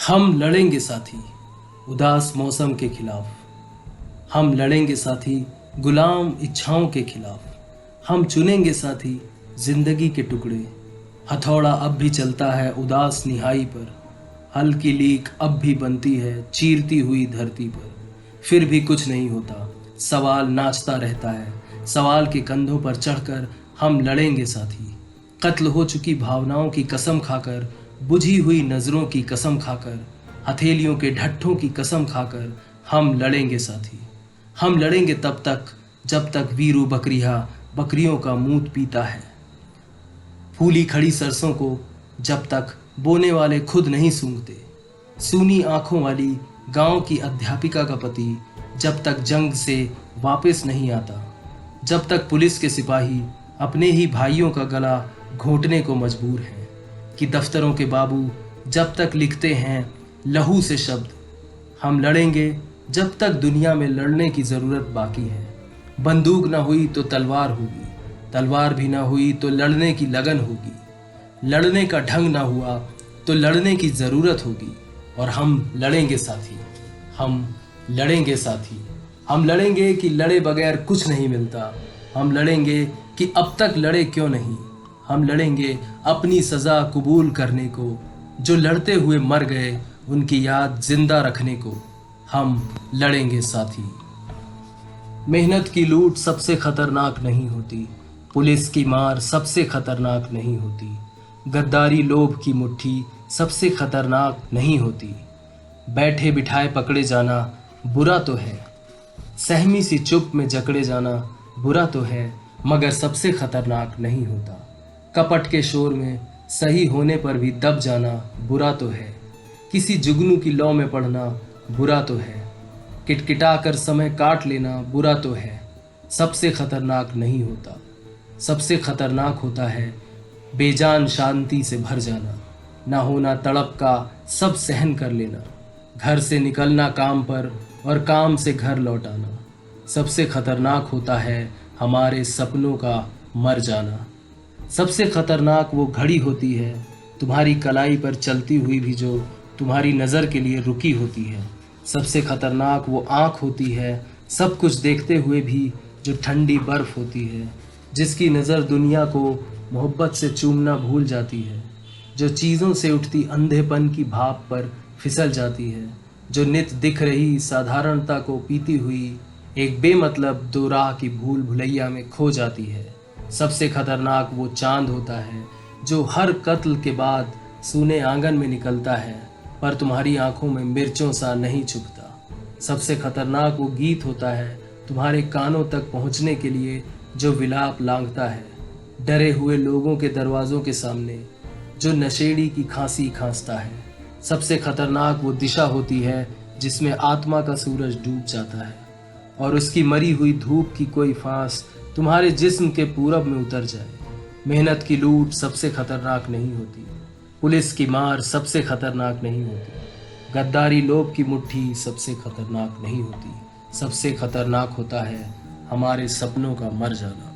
हम लड़ेंगे साथी उदास मौसम के खिलाफ। हम लड़ेंगे साथी गुलाम इच्छाओं के खिलाफ। हम चुनेंगे साथी जिंदगी के टुकड़े। हथौड़ा अब भी चलता है उदास निहाई पर। हल्की लीक अब भी बनती है चीरती हुई धरती पर। फिर भी कुछ नहीं होता, सवाल नाचता रहता है। सवाल के कंधों पर चढ़कर हम लड़ेंगे साथी। कत्ल हो चुकी भावनाओं की कसम खाकर, बुझी हुई नजरों की कसम खाकर, हथेलियों के ढट्ठों की कसम खाकर हम लड़ेंगे साथी। हम लड़ेंगे तब तक जब तक वीरू बकरिया बकरियों का मूत पीता है। फूली खड़ी सरसों को जब तक बोने वाले खुद नहीं सूंघते। सूनी आंखों वाली गांव की अध्यापिका का पति जब तक जंग से वापस नहीं आता। जब तक पुलिस के सिपाही अपने ही भाइयों का गला घोंटने को मजबूर हैं। कि दफ्तरों के बाबू जब तक लिखते हैं लहू से शब्द। हम लड़ेंगे जब तक दुनिया में लड़ने की ज़रूरत बाकी है। बंदूक ना हुई तो तलवार होगी, तलवार भी ना हुई तो लड़ने की लगन होगी। लड़ने का ढंग ना हुआ तो लड़ने की ज़रूरत होगी। और हम लड़ेंगे साथी, हम लड़ेंगे साथी। हम लड़ेंगे कि लड़े बगैर कुछ नहीं मिलता। हम लड़ेंगे कि अब तक लड़े क्यों नहीं। हम लड़ेंगे अपनी सज़ा कबूल करने को। जो लड़ते हुए मर गए उनकी याद जिंदा रखने को। हम लड़ेंगे साथी। मेहनत की लूट सबसे खतरनाक नहीं होती। पुलिस की मार सबसे खतरनाक नहीं होती। गद्दारी लोभ की मुट्ठी सबसे खतरनाक नहीं होती। बैठे बिठाए पकड़े जाना बुरा तो है। सहमी सी चुप में जकड़े जाना बुरा तो है, मगर सबसे खतरनाक नहीं होता। कपट के शोर में सही होने पर भी दब जाना बुरा तो है। किसी जुगनू की लौ में पड़ना बुरा तो है। किटकिटा कर समय काट लेना बुरा तो है, सबसे खतरनाक नहीं होता। सबसे खतरनाक होता है बेजान शांति से भर जाना। ना होना तड़प का सब सहन कर लेना। घर से निकलना काम पर और काम से घर लौट आना। सबसे खतरनाक होता है हमारे सपनों का मर जाना। सबसे खतरनाक वो घड़ी होती है तुम्हारी कलाई पर चलती हुई भी जो तुम्हारी नज़र के लिए रुकी होती है। सबसे खतरनाक वो आँख होती है सब कुछ देखते हुए भी जो ठंडी बर्फ़ होती है। जिसकी नज़र दुनिया को मोहब्बत से चूमना भूल जाती है। जो चीज़ों से उठती अंधेपन की भाप पर फिसल जाती है। जो नित दिख रही साधारणता को पीती हुई एक बेमतलब दो राह की भूल भुलैया में खो जाती है। सबसे खतरनाक वो चांद होता है जो हर कत्ल के बाद सूने आंगन में निकलता है, पर तुम्हारी आंखों में मिर्चों सा नहीं छुपता। सबसे खतरनाक वो गीत होता है तुम्हारे कानों तक पहुंचने के लिए जो विलाप लांघता है डरे हुए लोगों के दरवाज़ों के सामने, जो नशेड़ी की खांसी खांसता है। सबसे खतरनाक वो दिशा होती है जिसमें आत्मा का सूरज डूब जाता है और उसकी मरी हुई धूप की कोई फांस तुम्हारे जिस्म के पूरब में उतर जाए। मेहनत की लूट सबसे खतरनाक नहीं होती। पुलिस की मार सबसे खतरनाक नहीं होती। गद्दारी लोभ की मुट्ठी सबसे खतरनाक नहीं होती। सबसे खतरनाक होता है हमारे सपनों का मर जाना।